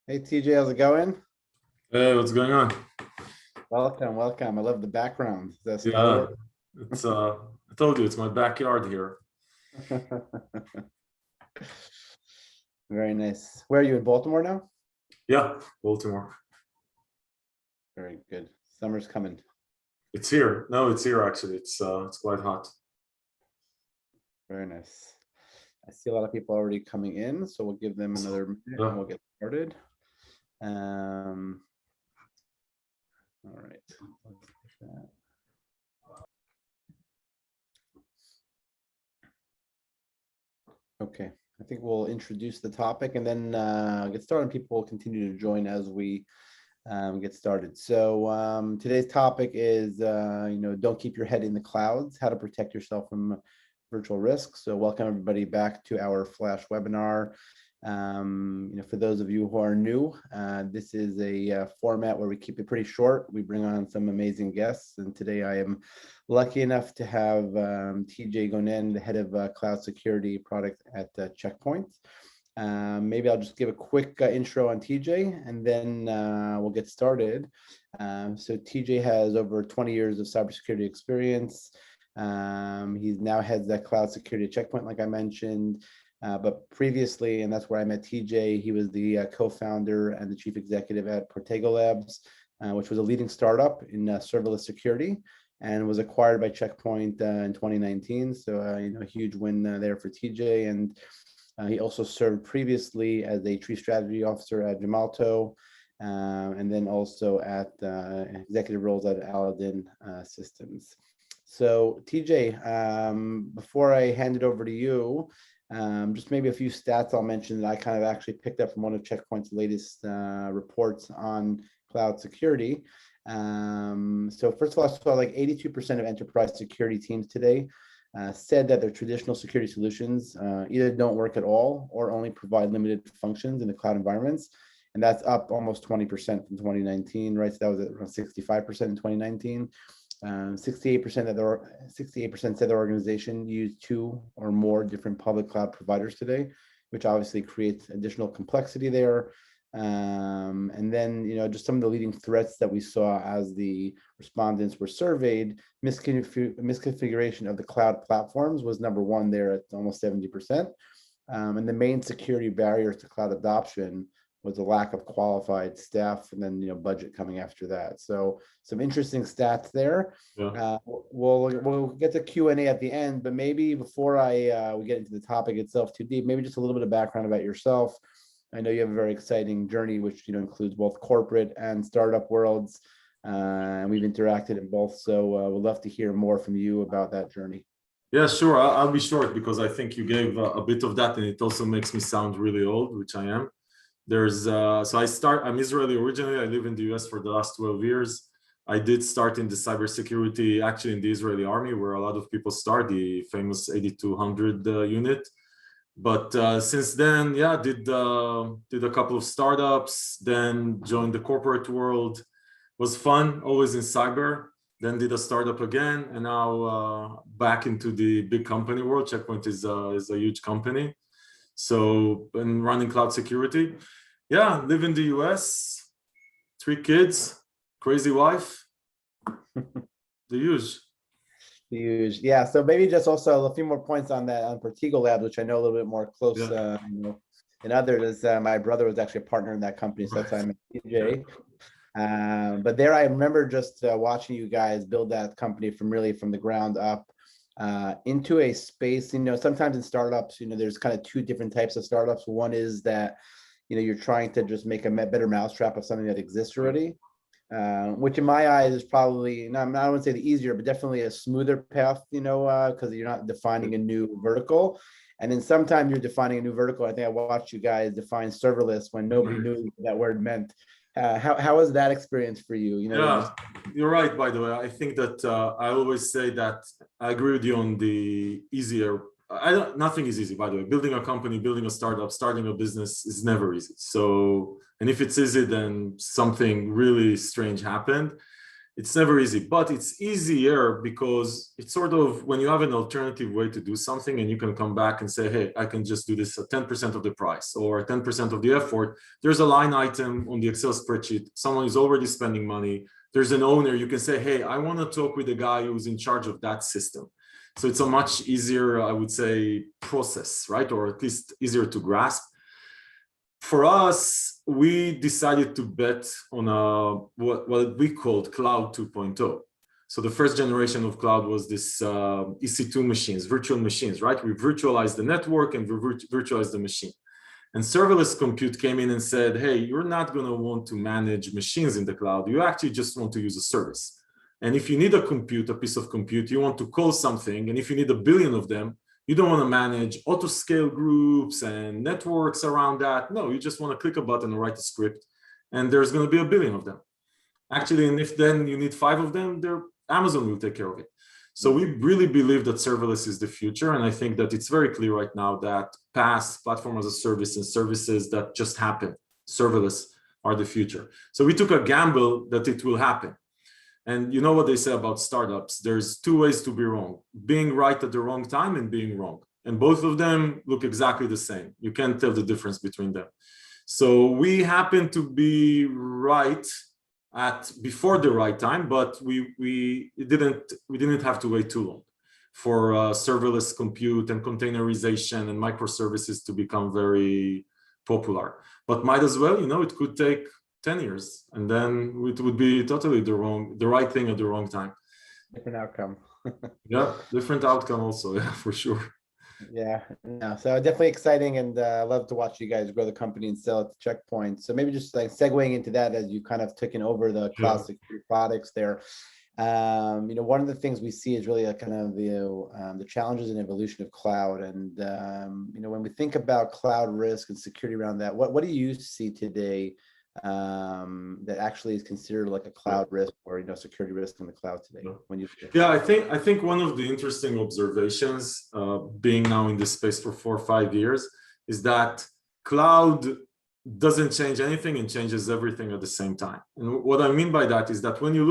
Hey TJ, how's it going? Hey, what's going on? Welcome, welcome. I love the background. Is that Star Yeah, Wars? it's I told you it's my backyard here. Very nice. Where are you in Baltimore now? Yeah, Baltimore. Very good. Summer's coming. It's here. No, it's here actually. It's quite hot. Very nice. I see a lot of people already coming in, so we'll give them another minute and Yeah. we'll get started. Um, all right. Let's push that. Okay, I think we'll introduce the topic and then get started. People will continue to join as we get started. So today's topic is, don't keep your head in the clouds, how to protect yourself from virtual risks. So welcome everybody back to our Flash webinar. For those of you who are new, this is a format where we keep it pretty short. We bring on some amazing guests, and today I am lucky enough to have TJ Gonen, the head of cloud security product at Checkpoint. Maybe I'll just give a quick intro on TJ and then we'll get started. So TJ has over 20 years of cybersecurity experience. He's now heads that cloud security Checkpoint, like I mentioned. But previously, and that's where I met TJ, he was the co-founder and the chief executive at Protego Labs, which was a leading startup in serverless security and was acquired by Checkpoint in 2019. So, a huge win there for TJ. And he also served previously as a chief strategy officer at Gemalto, and then also at executive roles at Aladdin Systems. So TJ, before I hand it over to you, just maybe a few stats I'll mention that I kind of actually picked up from one of Checkpoint's latest reports on cloud security. So first of all, I saw like 82% of enterprise security teams today said that their traditional security solutions either don't work at all or only provide limited functions in the cloud environments. And that's up almost 20% from 2019, right? So that was at around 65% in 2019. 68% said their organization used two or more different public cloud providers today, which obviously creates additional complexity there. And then, just some of the leading threats that we saw as the respondents were surveyed, misconfiguration of the cloud platforms was number one there at almost 70%. And the main security barriers to cloud adoption was the lack of qualified staff, and then budget coming after that. So some interesting stats there. Yeah. We'll get to Q&A at the end, but maybe before we get into the topic itself too deep, maybe just a little bit of background about yourself. I know you have a very exciting journey, which includes both corporate and startup worlds, and we've interacted in both. So we'd love to hear more from you about that journey. Yeah, sure. I'll be short because I think you gave a bit of that, and it also makes me sound really old, which I am. I'm Israeli originally. I live in the US for the last 12 years. I did start in the cybersecurity, actually in the Israeli army, where a lot of people start, the famous 8200 unit. But since then, yeah, did a couple of startups, then joined the corporate world. Was fun, always in cyber. Then did a startup again, and now back into the big company world. Checkpoint is a huge company. So, been running cloud security. Yeah, live in the US, 3 kids, crazy wife, the usual. Huge. Yeah. So maybe just also a few more points on that on Protego Labs, which I know a little bit more close Yeah. than others. My brother was actually a partner in that company, so that's why I met TJ. But there I remember just watching you guys build that company from the ground up into a space. Sometimes in startups, there's kind of two different types of startups. One is that you're trying to just make a better mousetrap of something that exists already. Which in my eyes is probably not, I wouldn't say the easier, but definitely a smoother path, because you're not defining a new vertical. And then sometimes you're defining a new vertical. I think I watched you guys define serverless when nobody knew what that word meant. How was that experience for you? Yeah, you're right, by the way. I think that I always say that I agree with you on the easier. Nothing is easy, by the way. Building a company, building a startup, starting a business is never easy. So, and if it's easy, then something really strange happened. It's never easy, but it's easier because it's sort of when you have an alternative way to do something and you can come back and say, hey, I can just do this at 10% of the price or 10% of the effort. There's a line item on the Excel spreadsheet. Someone is already spending money. There's an owner. You can say, hey, I want to talk with the guy who's in charge of that system. So it's a much easier, I would say, process, right? Or at least easier to grasp. For us, we decided to bet on what we called Cloud 2.0. So the first generation of cloud was this EC2 machines, virtual machines, right? We virtualized the network and we virtualized the machine. And serverless compute came in and said, hey, you're not going to want to manage machines in the cloud. You actually just want to use a service. And if you need a piece of compute, you want to call something. And if you need 1 billion of them, you don't want to manage auto-scale groups and networks around that. No, you just want to click a button and write a script, and there's going to be 1 billion of them. Actually, and if then you need 5 of them, Amazon will take care of it. So we really believe that serverless is the future, and I think that it's very clear right now that PaaS, platform as a service, and services that just happen, serverless, are the future. So we took a gamble that it will happen. And you know what they say about startups, there's 2 ways to be wrong, being right at the wrong time and being wrong. And both of them look exactly the same. You can't tell the difference between them. So we happen to be right before the right time, but we didn't have to wait too long for serverless compute and containerization and microservices to become very popular. But might as well, it could take 10 years, and then it would be totally the right thing at the wrong time. Different outcome. Yeah, different outcome also, yeah, for sure. Yeah, so definitely exciting, and I love to watch you guys grow the company and sell it to Checkpoint. So maybe just like segueing into that, as you kind of taken over the cloud security products there, one of the things we see is really a kind of the challenges and evolution of cloud, and when we think about cloud risk and security around that, what do you see today that actually is considered like a cloud risk or security risk in the cloud today? I think one of the interesting observations, being now in this space for 4 or 5 years, is that cloud doesn't change anything and changes everything at the same time. And what I mean by that is that when you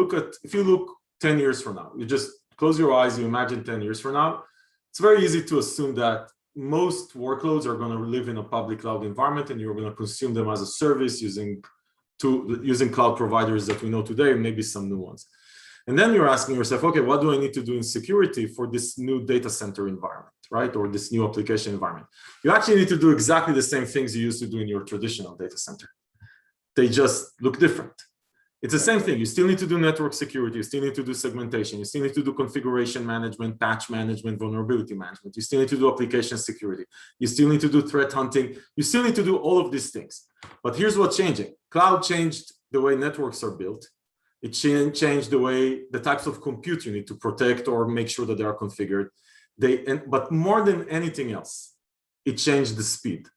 if you look 10 years from now, you just close your eyes, you imagine 10 years from now, it's very easy to assume that most workloads are going to live in a public cloud environment, and you're going to consume them as a service using cloud providers that we know today, maybe some new ones. And then you're asking yourself, okay, what do I need to do in security for this new data center environment, right? Or this new application environment? You actually need to do exactly the same things you used to do in your traditional data center. They just look different. It's the same thing. You still need to do network security. You still need to do segmentation. You still need to do configuration management, patch management, vulnerability management. You still need to do application security. You still need to do threat hunting. You still need to do all of these things. But here's what's changing. Cloud changed the way networks are built. It changed the types of compute you need to protect or make sure that they are configured. But more than anything else, it changed the speed.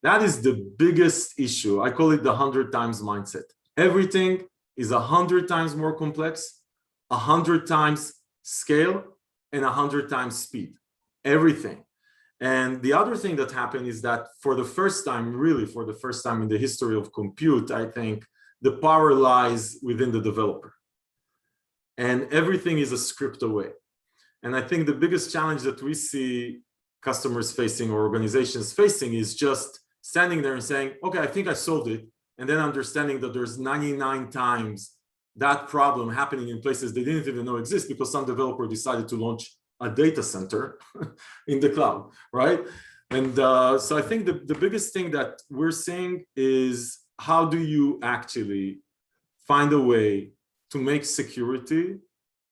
That is the biggest issue. I call it the 100 times mindset. Everything is 100 times more complex, 100 times scale, and 100 times speed. Everything. And the other thing that happened is that for the first time, really for the first time in the history of compute, I think the power lies within the developer. And everything is a script away. And I think the biggest challenge that we see customers facing or organizations facing is just standing there and saying, okay, I think I solved it. And then understanding that there's 99 times that problem happening in places they didn't even know exist because some developer decided to launch a data center in the cloud, right? And so I think the biggest thing that we're seeing is how do you actually find a way to make security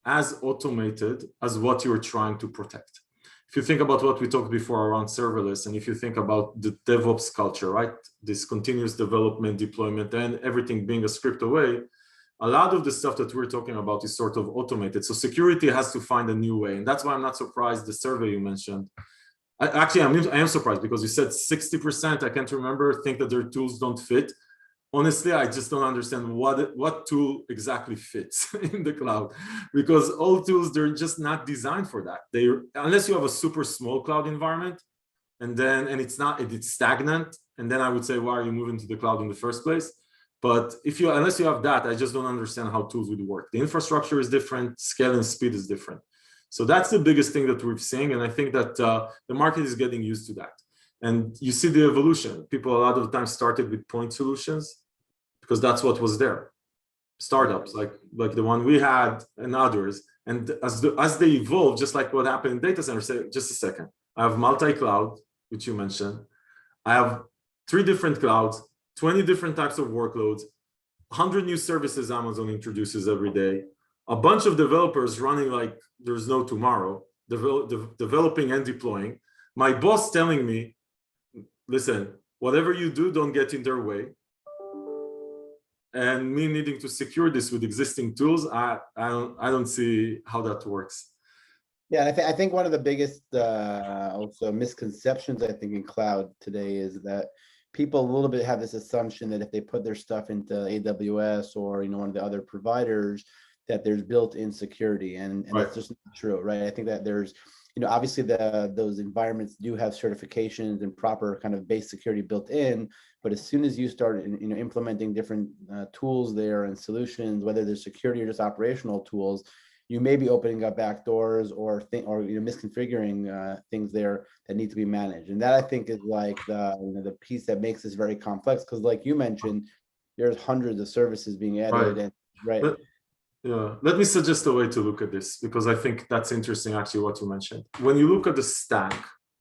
as automated as what you're trying to protect? If you think about what we talked before around serverless, and if you think about the DevOps culture, right? This continuous development, deployment, and everything being a script away, a lot of the stuff that we're talking about is sort of automated. So security has to find a new way. And that's why I'm not surprised the survey you mentioned. I am surprised because you said 60%, I can't remember, think that their tools don't fit. Honestly, I just don't understand what tool exactly fits in the cloud, because all tools, they're just not designed for that. Unless you have a super small cloud environment, and it's stagnant, and then I would say, why are you moving to the cloud in the first place? But unless you have that, I just don't understand how tools would work. The infrastructure is different, scale and speed is different. So that's the biggest thing that we're seeing. And I think that the market is getting used to that. And you see the evolution. People a lot of times started with point solutions because that's what was there. Startups like the one we had and others. And as they evolve, just like what happened in data centers, say, just a second, I have multi-cloud, which you mentioned. I have 3 different clouds, 20 different types of workloads, 100 new services Amazon introduces every day, a bunch of developers running like there's no tomorrow, developing and deploying. My boss telling me, listen, whatever you do, don't get in their way. And me needing to secure this with existing tools, I don't see how that works. Yeah, I think one of the biggest also misconceptions I think in cloud today is that people a little bit have this assumption that if they put their stuff into AWS or one of the other providers, that there's built-in security, and Right. That's just not true, right? I think that there's obviously those environments do have certifications and proper kind of base security built in, but as soon as you start implementing different tools there and solutions, whether they're security or just operational tools, you may be opening up backdoors or misconfiguring things there that need to be managed. And that I think is like the piece that makes this very complex, because like you mentioned, there's hundreds of services being added. Right. And right. Yeah, let me suggest a way to look at this, because I think that's interesting actually what you mentioned. When you look at the stack,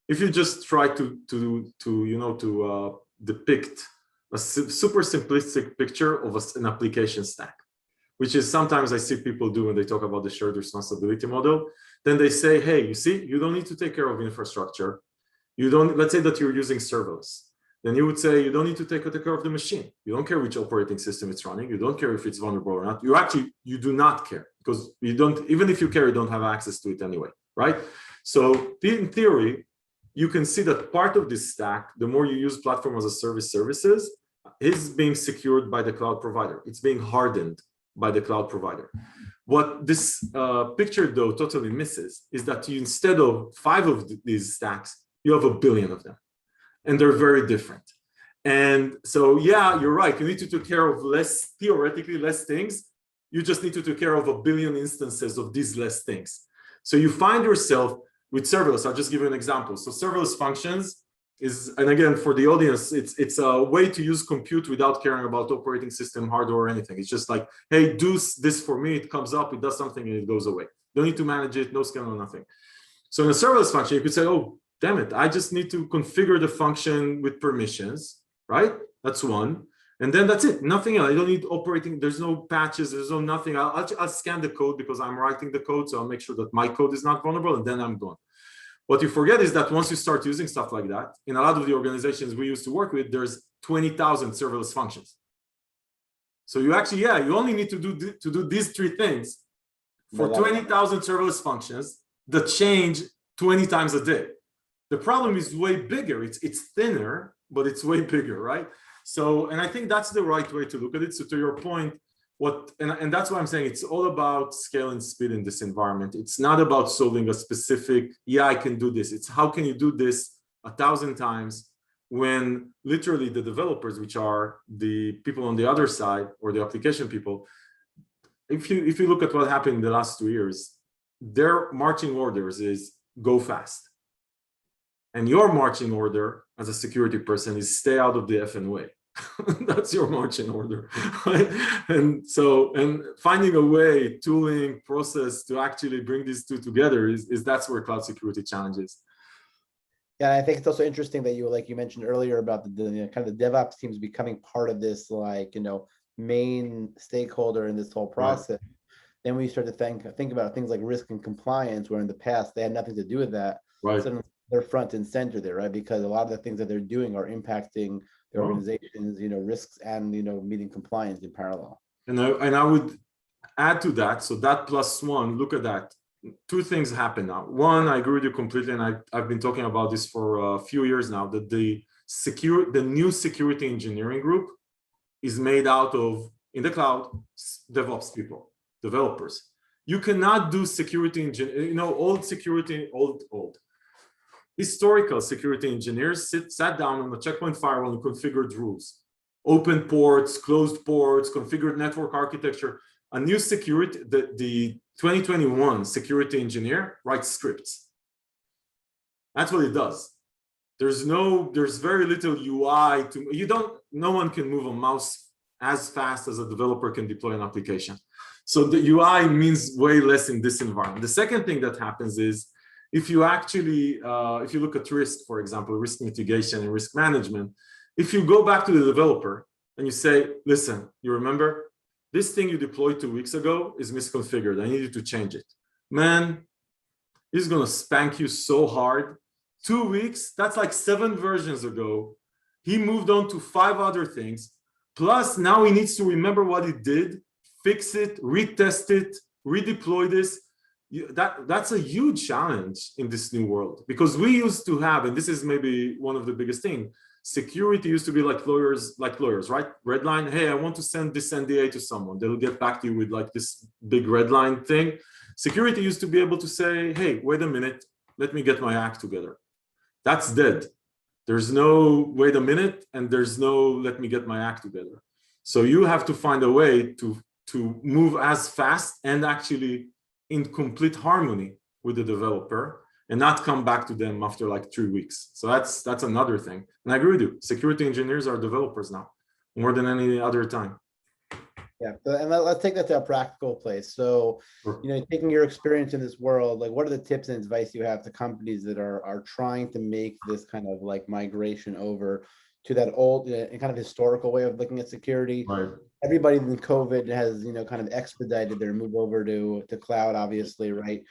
if you just try to depict a super simplistic picture of an application stack, which is sometimes I see people do when they talk about the shared responsibility model, then they say, hey, you see, you don't need to take care of infrastructure. Let's say that you're using serverless. Then you would say you don't need to take care of the machine. You don't care which operating system it's running. You don't care if it's vulnerable or not. You do not care, because even if you care, you don't have access to it anyway, right? So in theory, you can see that part of this stack, the more you use platform as a service services, is being secured by the cloud provider. It's being hardened by the cloud provider. What this picture though totally misses is that instead of 5 of these stacks, you have 1 billion of them. And they're very different. And so, yeah, you're right. You need to take care of theoretically less things. You just need to take care of 1 billion instances of these less things. So you find yourself with serverless. I'll just give you an example. So serverless functions is, and again, for the audience, it's a way to use compute without caring about operating system, hardware, or anything. It's just like, hey, do this for me. It comes up, it does something, and it goes away. Don't need to manage it, no scale, no nothing. So in a serverless function, you could say, oh, damn it, I just need to configure the function with permissions, right? That's one. And then that's it, nothing else. I don't need operating, there's no patches, there's no nothing. I'll scan the code because I'm writing the code, so I'll make sure that my code is not vulnerable, and then I'm done. What you forget is that once you start using stuff like that, in a lot of the organizations we used to work with, there's 20,000 serverless functions. So you actually, you only need to do these 3 things for 20,000 serverless functions that change 20 times a day. The problem is way bigger. It's thinner, but it's way bigger, right? So, and I think that's the right way to look at it. So to your point, and that's why I'm saying it's all about scale and speed in this environment. It's not about solving a specific, I can do this. It's how can you do this 1,000 times when literally the developers, which are the people on the other side, or the application people, if you look at what happened in the last 2 years, their marching orders is go fast. And your marching order as a security person is stay out of the effing way. That's your marching order, right? And finding a way, tooling, process to actually bring these 2 together is that's where cloud security challenges. Yeah, I think it's also interesting that you mentioned earlier about the kind of the DevOps teams becoming part of this, main stakeholder in this whole process. Right. Then we start to think about things like risk and compliance, where in the past they had nothing to do with that. Right. Suddenly they're front and center there, right? Because a lot of the things that they're doing are impacting the organization's, risks and, meeting compliance in parallel. And I would add to that. So that +1, look at that. 2 things happen now. One, I agree with you completely, and I've been talking about this for a few years now, that the new security engineering group is made out of, in the cloud, DevOps people, developers. You cannot do security engineering, old. Historical security engineers sat down on the checkpoint firewall and configured rules. open ports, closed ports, configured network architecture. A new security, the 2021 security engineer writes scripts. That's what it does. There's very little UI no one can move a mouse as fast as a developer can deploy an application. So the UI means way less in this environment. The second thing that happens is, if you look at risk, for example, risk mitigation and risk management, if you go back to the developer and you say, listen, you remember this thing you deployed 2 weeks ago is misconfigured. I need you to change it. Man, he's going to spank you so hard. 2 weeks, that's like 7 versions ago. He moved on to 5 other things. Plus, now he needs to remember what he did, fix it, retest it, redeploy this. That's a huge challenge in this new world, because we used to have, and this is maybe one of the biggest things, security used to be like lawyers, right? Red line, hey, I want to send this NDA to someone. They'll get back to you with like this big red line thing. Security used to be able to say, hey, wait a minute, let me get my act together. That's dead. There's no wait a minute, and there's no let me get my act together. So you have to find a way to move as fast and actually in complete harmony with the developer, and not come back to them after like 3 weeks. So that's another thing. And I agree with you. Security engineers are developers now, more than any other time. Yeah, and let's take that to a practical place. So, taking your experience in this world, like what are the tips and advice you have to companies that are trying to make this kind of like migration over to that old and kind of historical way of looking at security? Right. Everybody in COVID has, kind of expedited their move over to cloud, obviously, right?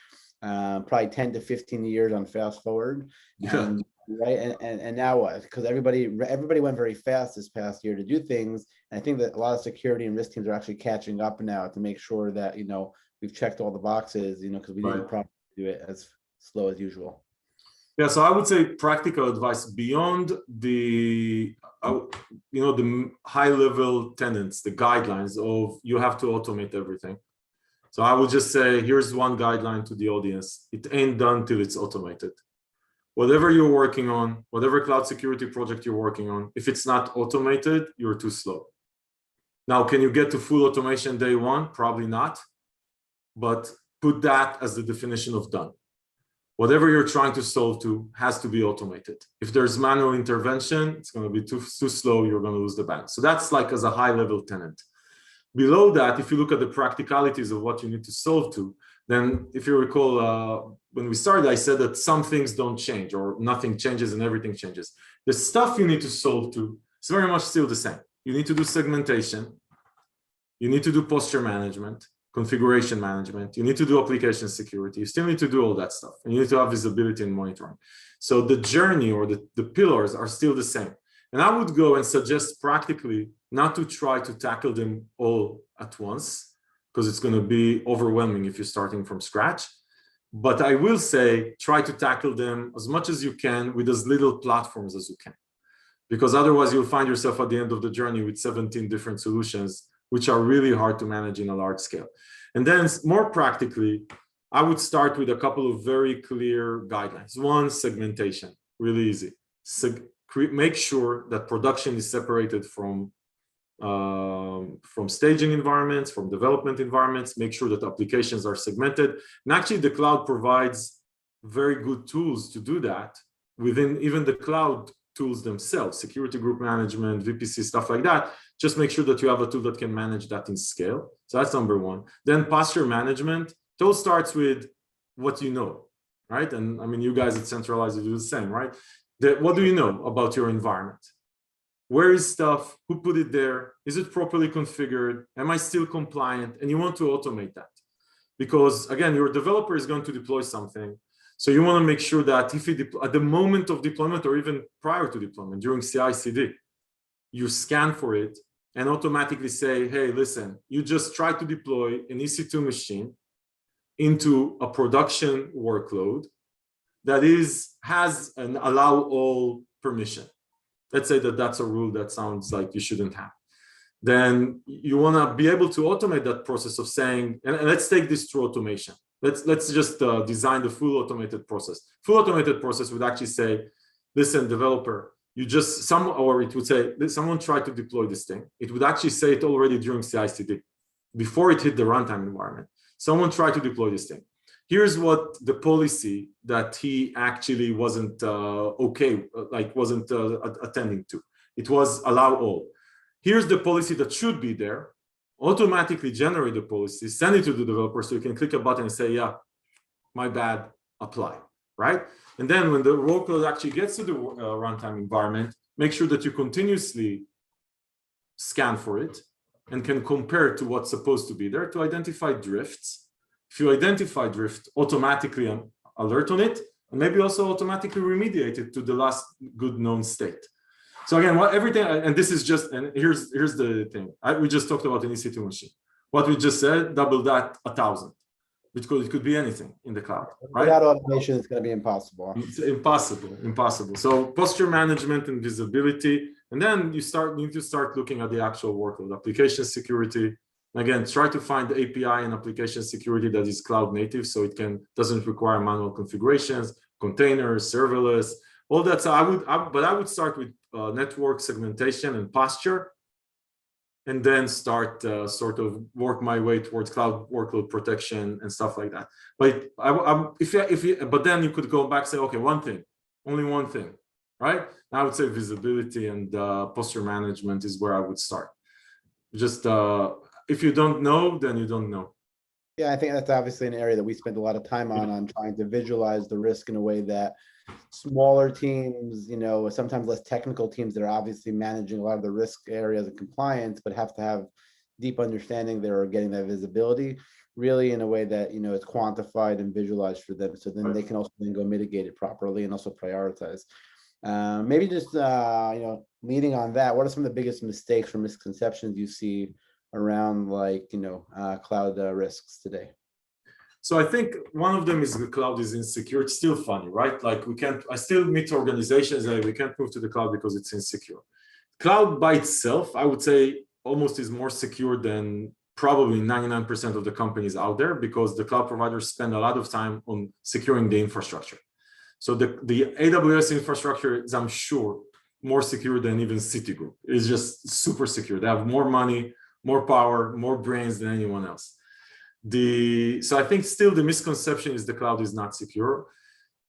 Probably 10 to 15 years on fast forward. Yeah. Right. And now what? Because everybody went very fast this past year to do things. And I think that a lot of security and risk teams are actually catching up now to make sure that, we've checked all the boxes, because we didn't probably do it as slow as usual. Yeah, so I would say practical advice beyond the high level tenets, the guidelines of you have to automate everything. So I would just say, here's one guideline to the audience. It ain't done till it's automated. Whatever you're working on, whatever cloud security project you're working on, if it's not automated, you're too slow. Now, can you get to full automation day one? Probably not, but put that as the definition of done. Whatever you're trying to solve to has to be automated. If there's manual intervention, it's going to be too slow, you're going to lose the bank. So that's like as a high level tenet. Below that, if you look at the practicalities of what you need to solve to, then if you recall, when we started, I said that some things don't change or nothing changes and everything changes. The stuff you need to solve to is very much still the same. You need to do segmentation. You need to do posture management, configuration management. You need to do application security. You still need to do all that stuff. And you need to have visibility and monitoring. So the journey or the pillars are still the same. And I would go and suggest practically not to try to tackle them all at once, because it's going to be overwhelming if you're starting from scratch. But I will say, try to tackle them as much as you can with as little platforms as you can, because otherwise you'll find yourself at the end of the journey with 17 different solutions, which are really hard to manage in a large scale. And then more practically, I would start with a couple of very clear guidelines. One, segmentation, really easy. Make sure that production is separated from staging environments, from development environments. Make sure that applications are segmented. And actually, the cloud provides very good tools to do that within even the cloud tools themselves, security group management, VPC, stuff like that. Just make sure that you have a tool that can manage that in scale. So that's number one. Then posture management. It all starts with what you know, right? And I mean, you guys at Centraleyes do the same, right? What do you know about your environment? Where is stuff? Who put it there? Is it properly configured? Am I still compliant? And you want to automate that. Because again, your developer is going to deploy something. So you want to make sure that if at the moment of deployment or even prior to deployment, during CI/CD, you scan for it and automatically say, hey, listen, you just tried to deploy an EC2 machine into a production workload that has an allow all permission. Let's say that that's a rule that sounds like you shouldn't have. Then you want to be able to automate that process of saying, and let's take this through automation. Let's just design the full automated process. Full automated process would actually say, listen, developer, you just or it would say someone tried to deploy this thing. It would actually say it already during CI/CD before it hit the runtime environment. Someone tried to deploy this thing. Here's what the policy that he actually wasn't wasn't attending to. It was allow all. Here's the policy that should be there. Automatically generate the policy, send it to the developer so you can click a button and say, yeah, my bad, apply, right? And then when the workload actually gets to the runtime environment, make sure that you continuously scan for it and can compare it to what's supposed to be there to identify drifts. If you identify drift, automatically alert on it, and maybe also automatically remediate it to the last good known state. So again, everything, and this is just, and here's the thing. We just talked about an EC2 machine. What we just said, double that 1,000, because it could be anything in the cloud, right? Without automation, it's going to be impossible. It's impossible. So posture management and visibility, and then you need to start looking at the actual workload, application security. Again, try to find the API and application security that is cloud native, so it doesn't require manual configurations, containers, serverless, all that. So I would start with network segmentation and posture, and then start sort of work my way towards cloud workload protection and stuff like that. But but then you could go back and say, okay, only one thing, right? I would say visibility and posture management is where I would start. Just if you don't know, then you don't know. Yeah, I think that's obviously an area that we spend a lot of time on trying to visualize the risk in a way that smaller teams, sometimes less technical teams that are obviously managing a lot of the risk areas of compliance, but have to have deep understanding there or getting that visibility really in a way that, it's quantified and visualized for them. So then they can also then go mitigate it properly and also prioritize. Maybe just, leading on that, what are some of the biggest mistakes or misconceptions you see around cloud risks today? So I think one of them is the cloud is insecure. It's still funny, right? Like I still meet organizations that we can't move to the cloud because it's insecure. Cloud by itself, I would say almost is more secure than probably 99% of the companies out there, because the cloud providers spend a lot of time on securing the infrastructure. So the AWS infrastructure is, I'm sure, more secure than even Citigroup. It's just super secure. They have more money, more power, more brains than anyone else. So I think still the misconception is the cloud is not secure,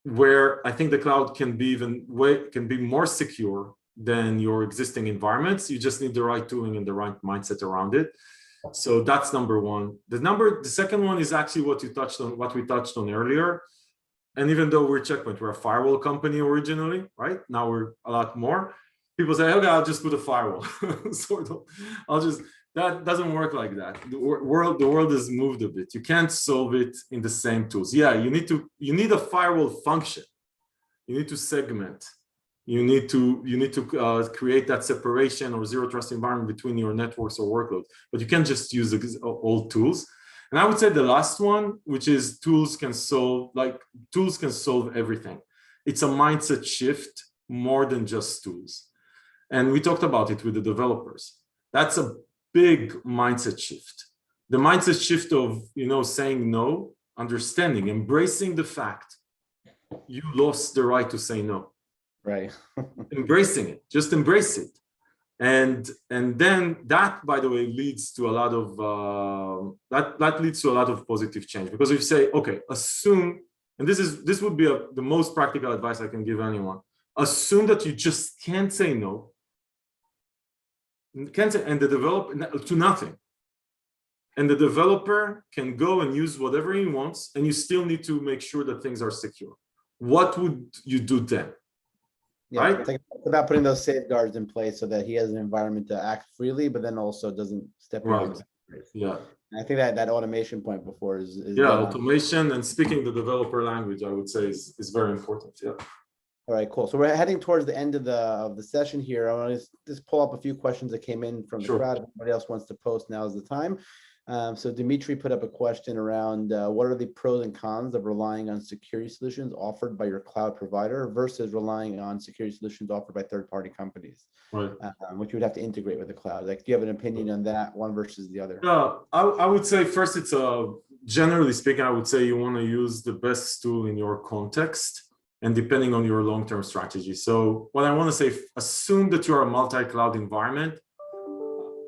where I think the cloud can be more secure than your existing environments. You just need the right tooling and the right mindset around it. So that's number one. The second one is actually what we touched on earlier. And even though we're Checkpoint, we're a firewall company originally, right? Now we're a lot more. People say, okay, I'll just put a firewall. That doesn't work like that. The world has moved a bit. You can't solve it in the same tools. Yeah, you need a firewall function. You need to segment. You need to create that separation or zero trust environment between your networks or workloads. But you can't just use old tools. And I would say the last one, which is tools can solve everything. It's a mindset shift more than just tools. And we talked about it with the developers. That's a big mindset shift. The mindset shift of, saying no, understanding, embracing the fact you lost the right to say no. Right. Embracing it, just embrace it. And then that, by the way, leads to a lot of that leads to a lot of positive change, because if you say, okay, assume, and this would be the most practical advice I can give anyone, assume that you just can't say no, and the developer to nothing, and the developer can go and use whatever he wants, and you still need to make sure that things are secure. What would you do then? Yeah, right? it's about putting those safeguards in place so that he has an environment to act freely, but then also doesn't step Right. into it. Yeah. And I think that automation point before is Yeah, automation and speaking the developer language, I would say is very important. Yeah. All right, cool. So we're heading towards the end of the session here. I want to just pull up a few questions that came in from the crowd. If anybody else wants to post, now is the time. So Dimitri put up a question around what are the pros and cons of relying on security solutions offered by your cloud provider versus relying on security solutions offered by third-party companies, right? Which you would have to integrate with the cloud. Like, do you have an opinion on that, one versus the other? Yeah, I would say first, it's generally speaking, I would say you want to use the best tool in your context. and depending on your long-term strategy. So what I want to say, assume that you're a multi-cloud environment.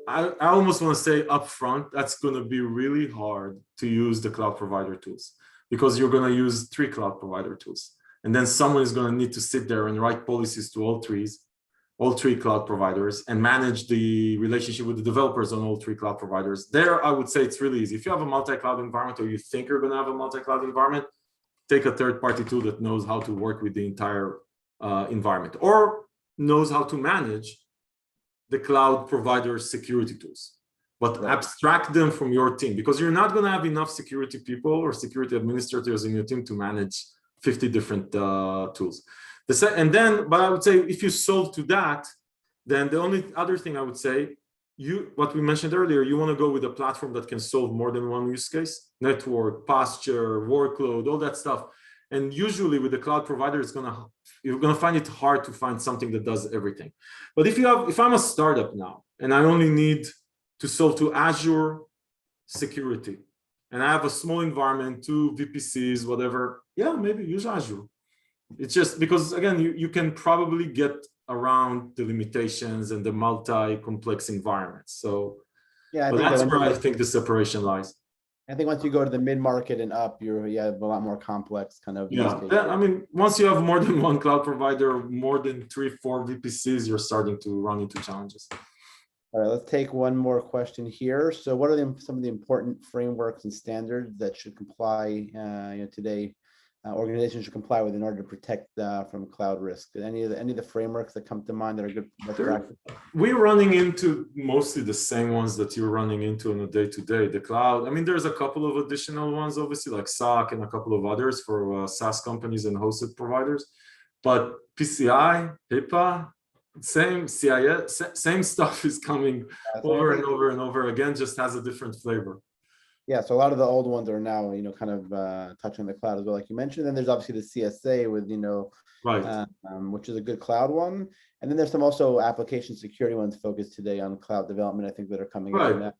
I almost want to say upfront, that's going to be really hard to use the cloud provider tools, because you're going to use 3 cloud provider tools. And then someone is going to need to sit there and write policies to all three cloud providers, and manage the relationship with the developers on all 3 cloud providers. There, I would say it's really easy. If you have a multi-cloud environment, or you think you're going to have a multi-cloud environment, take a third-party tool that knows how to work with the entire environment, or knows how to manage the cloud provider security tools, but abstract them from your team, because you're not going to have enough security people or security administrators in your team to manage 50 different tools. But I would say, if you solve to that, then the only other thing I would say, what we mentioned earlier, you want to go with a platform that can solve more than one use case, network, posture, workload, all that stuff. And usually with the cloud provider, you're gonna find it hard to find something that does everything. But if I'm a startup now and I only need to solve to Azure security, and I have a small environment, 2 VPCs, whatever, yeah, maybe use Azure. It's just because, again, you can probably get around the limitations and the multi-complex environments. So yeah, but that's where I think the separation lies. I think once you go to the mid-market and up, you have a lot more complex kind of. Yeah, I mean, once you have more than one cloud provider, more than 3, 4 VPCs, you're starting to run into challenges. All right, let's take one more question here. So what are some of the important frameworks and standards that should comply today? Organizations should comply with in order to protect from cloud risk. Any of the frameworks that come to mind that are good best practice? We're running into mostly the same ones that you're running into on a day-to-day. The cloud, I mean, there's a couple of additional ones, obviously, like SOC and a couple of others for SaaS companies and hosted providers. But PCI, HIPAA, same CIS, same stuff is coming over and over and over again, just has a different flavor. Yeah, so a lot of the old ones are now, kind of touching the cloud as well, like you mentioned. And then there's obviously the CSA with, right, which is a good cloud one. And then there's some also application security ones focused today on cloud development, I think, that are coming right, out.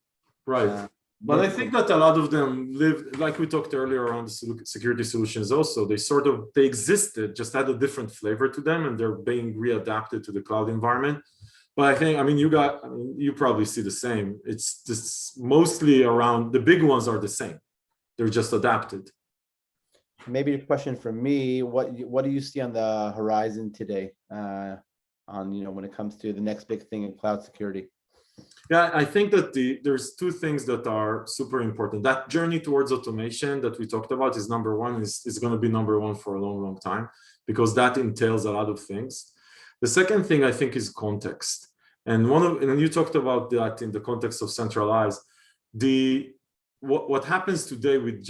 Right. But I think that a lot of them live, like we talked earlier around the security solutions also, they existed, just had a different flavor to them, and they're being readapted to the cloud environment. But I think, you probably see the same. It's just mostly around, the big ones are the same. They're just adapted. Maybe a question from me, what do you see on the horizon today when it comes to the next big thing in cloud security? Yeah, I think that there's 2 things that are super important. That journey towards automation that we talked about is number one, is going to be number one for a long, long time, because that entails a lot of things. The second thing, I think, is context. And you talked about that in the context of Centraleyes. What happens today with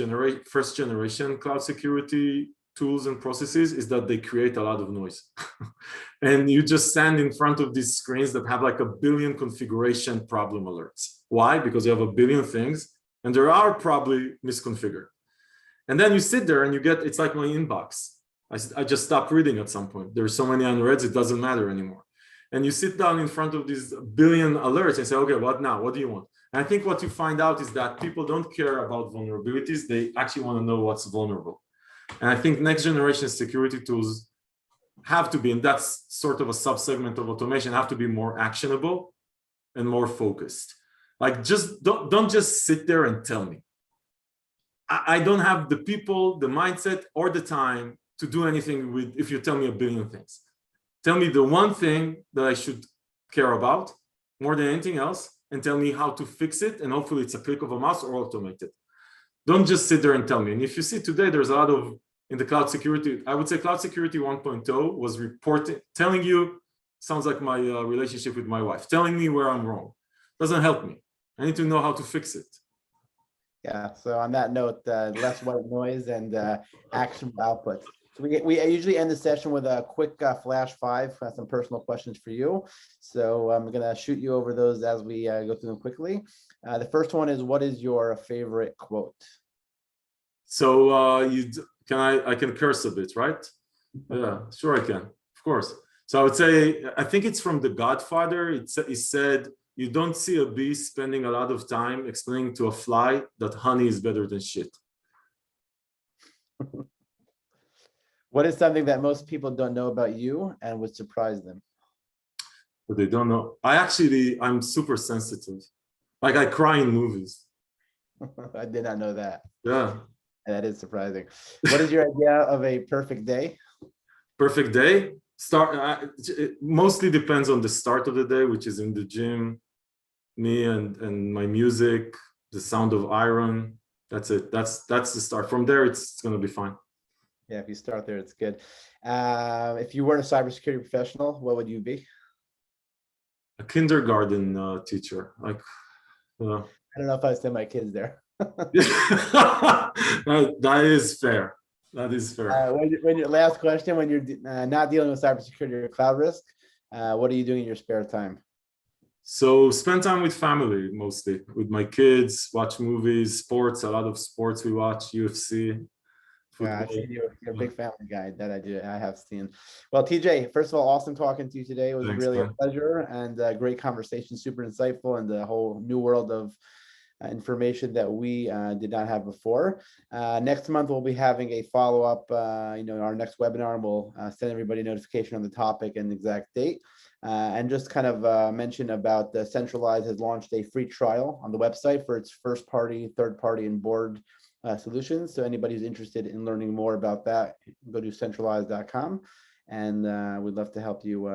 first generation cloud security tools and processes is that they create a lot of noise. And you just stand in front of these screens that have like a billion configuration problem alerts. Why? Because you have a billion things, and there are probably misconfigured. And then you sit there and it's like my inbox. I just stopped reading at some point. There's so many unreads, it doesn't matter anymore. And you sit down in front of these billion alerts and say, okay, what now? What do you want? And I think what you find out is that people don't care about vulnerabilities. They actually want to know what's vulnerable. And I think next generation security tools have to be, and that's sort of a subsegment of automation, have to be more actionable and more focused. Like, just don't just sit there and tell me. I don't have the people, the mindset, or the time to do anything with, if you tell me a billion things. Tell me the one thing that I should care about more than anything else, and tell me how to fix it, and hopefully it's a click of a mouse or automate it. Don't just sit there and tell me. And if you see today, there's a lot of, in the cloud security, I would say cloud security 1.0 was reporting, telling you, sounds like my relationship with my wife, telling me where I'm wrong. Doesn't help me. I need to know how to fix it. Yeah, so on that note, less white noise and actionable outputs. So we usually end the session with a quick flash 5, some personal questions for you. So I'm gonna shoot you over those as we go through them quickly. The first one is, what is your favorite quote? So I can curse a bit, right? Yeah, sure I can, of course. So I would say, I think it's from The Godfather. He said, you don't see a bee spending a lot of time explaining to a fly that honey is better than shit. What is something that most people don't know about you and would surprise them? But they don't know. I'm super sensitive. Like I cry in movies. I did not know that. Yeah. That is surprising. What is your idea of a perfect day? Perfect day. It mostly depends on the start of the day, which is in the gym, me and my music, the sound of iron. That's it. That's the start. From there, it's gonna be fine. Yeah, if you start there, it's good. If you weren't a cybersecurity professional, what would you be? A kindergarten teacher, like. I don't know if I send my kids there. That is fair. That is fair. When your last question, when you're not dealing with cybersecurity or cloud risk, what are you doing in your spare time? So spend time with family, mostly with my kids, watch movies, sports, a lot of sports we watch, UFC, Yeah, football. I see you're a big family guy. That I have seen. Well, TJ, first of all, awesome talking to you today. It was Thanks, really a man. pleasure and a great conversation, super insightful, and the whole new world of information that we did not have before. Next month, we'll be having a follow-up, our next webinar, and we'll send everybody a notification on the topic and exact date. And just kind of mention about the Centraleyes has launched a free trial on the website for its first party, third party, and board solutions. So anybody who's interested in learning more about that, go to centraleyes.com, and we'd love to help you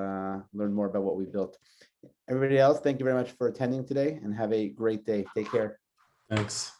learn more about what we built. Everybody else, thank you very much for attending today and have a great day. Take care. Thanks.